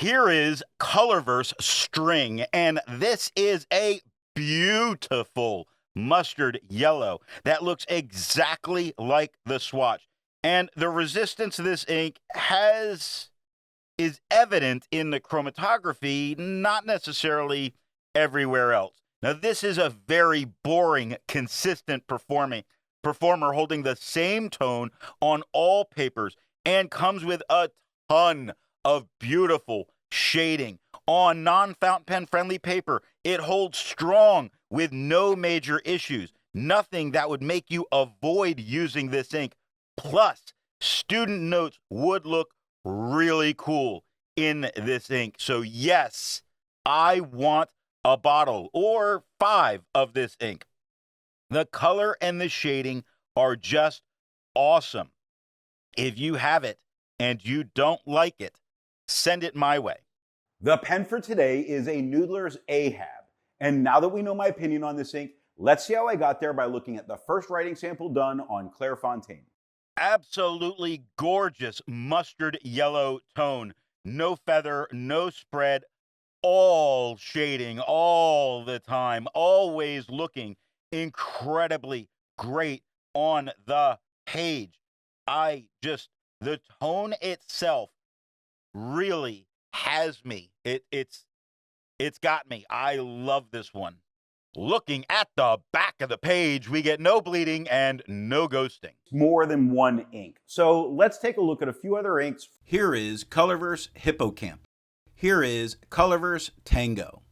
Here is Colorverse String, and this is a beautiful mustard yellow that looks exactly like the swatch. And the resistance of this ink is evident in the chromatography, not necessarily everywhere else. Now, this is a very boring, consistent performer holding the same tone on all papers and comes with a ton of beautiful shading. On non-fountain pen friendly paper, it holds strong with no major issues. Nothing that would make you avoid using this ink. Plus, student notes would look really cool in this ink. So yes, I want a bottle or 5 of this ink. The color and the shading are just awesome. If you have it and you don't like it, send it my way. The pen for today is a Noodler's Ahab. And now that we know my opinion on this ink, let's see how I got there by looking at the first writing sample done on Clairfontaine. Absolutely gorgeous mustard yellow tone. No feather, no spread, all shading all the time, always looking incredibly great on the page. The tone itself really has me. It's got me. I love this one. Looking at the back of the page, we get no bleeding and no ghosting. More than one ink. So let's take a look at a few other inks. Here is Colorverse Hippocamp. Here is Colorverse Tango.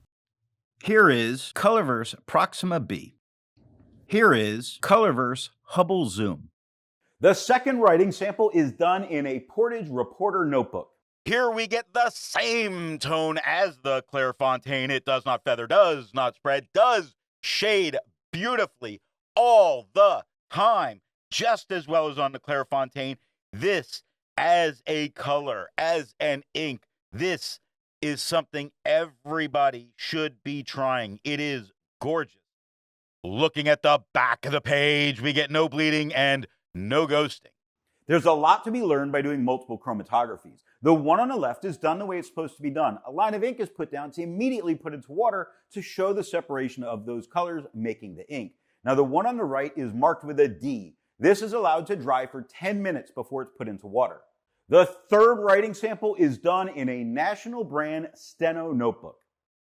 Here is Colorverse Proxima B. Here is Colorverse Hubble Zoom. The second writing sample is done in a Portage Reporter notebook. Here we get the same tone as the Clairfontaine. It does not feather, does not spread, does shade beautifully all the time, just as well as on the Clairfontaine. This, as a color, as an ink, this is something everybody should be trying. It is gorgeous. Looking at the back of the page, we get no bleeding and no ghosting. There's a lot to be learned by doing multiple chromatographies. The one on the left is done the way it's supposed to be done. A line of ink is put down to immediately put into water to show the separation of those colors making the ink. Now the one on the right is marked with a D. This is allowed to dry for 10 minutes before it's put into water. The third writing sample is done in a national brand Steno notebook.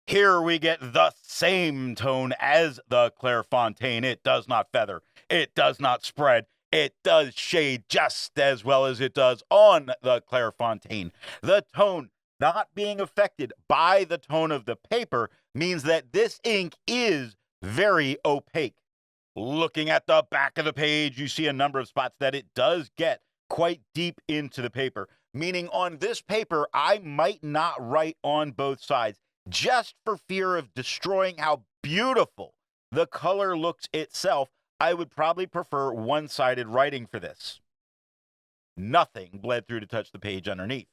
Here we get the same tone as the Clairfontaine. It does not feather. It does not spread. It does shade just as well as it does on the Clairfontaine. The tone not being affected by the tone of the paper means that this ink is very opaque. Looking at the back of the page, you see a number of spots that it does get quite deep into the paper, meaning on this paper, I might not write on both sides just for fear of destroying how beautiful the color looks itself. I would probably prefer one-sided writing for this. Nothing bled through to touch the page underneath.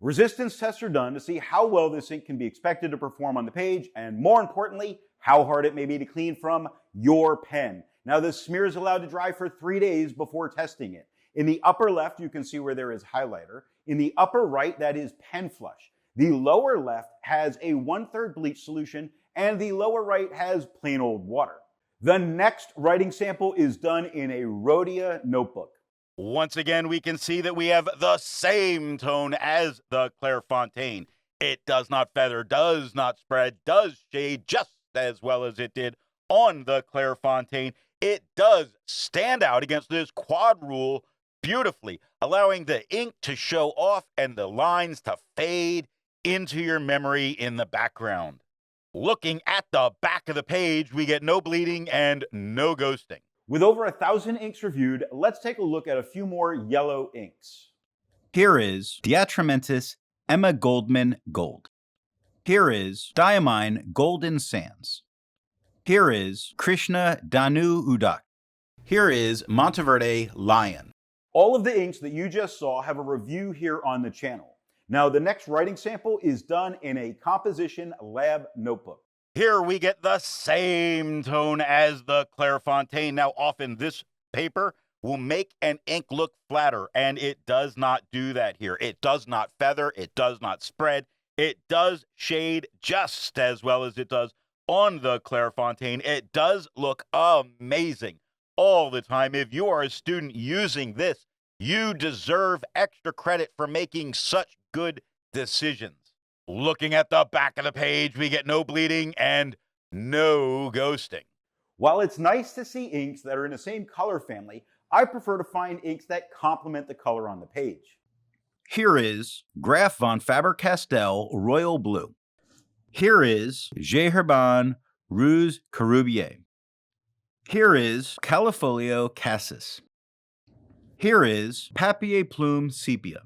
Resistance tests are done to see how well this ink can be expected to perform on the page, and more importantly, how hard it may be to clean from your pen. Now, this smear is allowed to dry for 3 days before testing it. In the upper left, you can see where there is highlighter. In the upper right, that is pen flush. The lower left has a 1/3 bleach solution, and the lower right has plain old water. The next writing sample is done in a Rhodia notebook. Once again, we can see that we have the same tone as the Clairfontaine. It does not feather, does not spread, does shade just as well as it did on the Clairfontaine. It does stand out against this quad rule beautifully, allowing the ink to show off and the lines to fade into your memory in the background. Looking at the back of the page, we get no bleeding and no ghosting. With over 1,000 inks reviewed, let's take a look at a few more yellow inks. Here is Diatramentis Emma Goldman Gold. Here is Diamine Golden Sands. Here is Krishna Danu Udak. Here is Monteverde Lion. All of the inks that you just saw have a review here on the channel. Now, the next writing sample is done in a Composition Lab notebook. Here we get the same tone as the Clairfontaine. Now, often this paper will make an ink look flatter, and it does not do that here. It does not feather, it does not spread, It does shade just as well as it does on the Clairfontaine. It does look amazing all the time. If you are a student using this, you deserve extra credit for making such good decisions. Looking at the back of the page, we get no bleeding and no ghosting. While it's nice to see inks that are in the same color family, I prefer to find inks that complement the color on the page. Here is Graf von Faber-Castell Royal Blue. Here is J. Herbin Rouge Caroubier. Here is Califolio Cassis. Here is Papier Plume Sepia.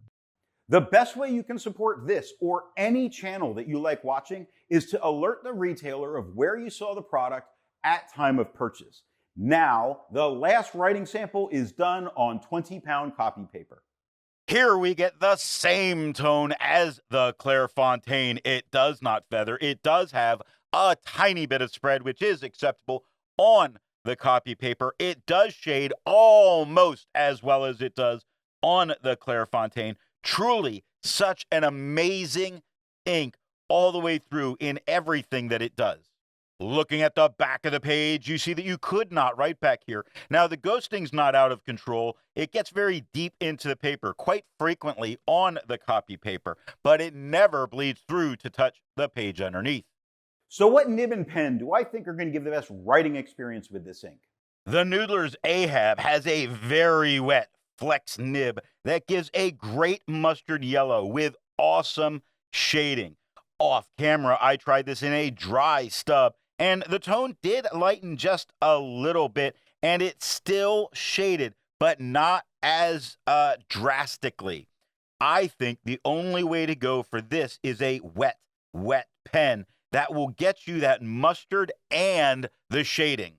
The best way you can support this or any channel that you like watching is to alert the retailer of where you saw the product at time of purchase. Now, the last writing sample is done on 20-pound copy paper. Here we get the same tone as the Clairfontaine. It does not feather. It does have a tiny bit of spread, which is acceptable on the copy paper. It does shade almost as well as it does on the Clairfontaine. Truly, such an amazing ink all the way through in everything that it does. Looking at the back of the page, you see that you could not write back here. Now, the ghosting's not out of control. It gets very deep into the paper, quite frequently on the copy paper, but it never bleeds through to touch the page underneath. So what nib and pen do I think are going to give the best writing experience with this ink? The Noodler's Ahab has a very wet flex nib that gives a great mustard yellow with awesome shading. Off camera, I tried this in a dry stub, and the tone did lighten just a little bit, and it still shaded, but not as drastically. I think the only way to go for this is a wet pen that will get you that mustard and the shading.